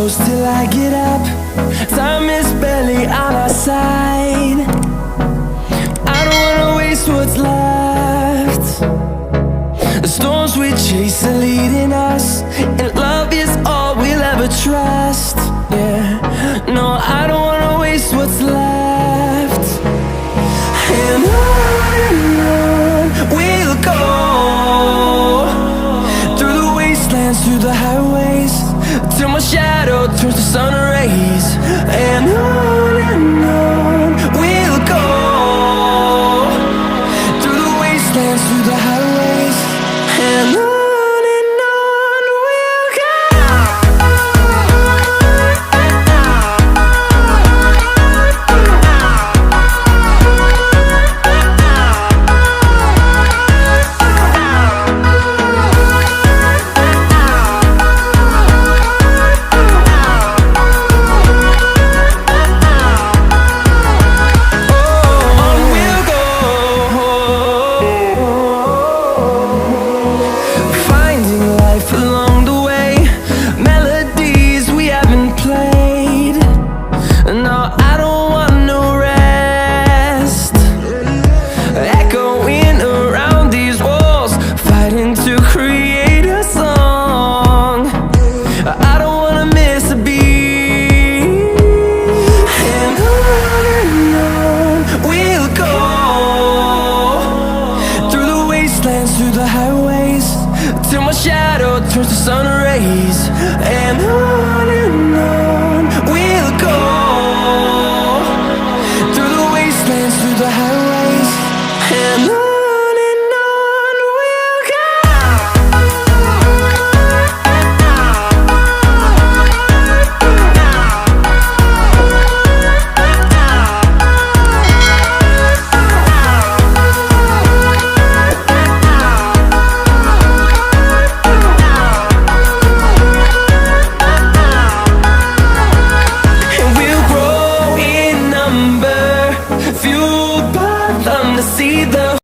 close till I get up. Time is barely on our side. I don't wanna waste what's left. The storms we chase are leading us, and love is all we'll ever trust. Yeah, no, I don't wanna waste what's left. And on we'll go, through the wastelands, through the highways, till my shadow turns to sun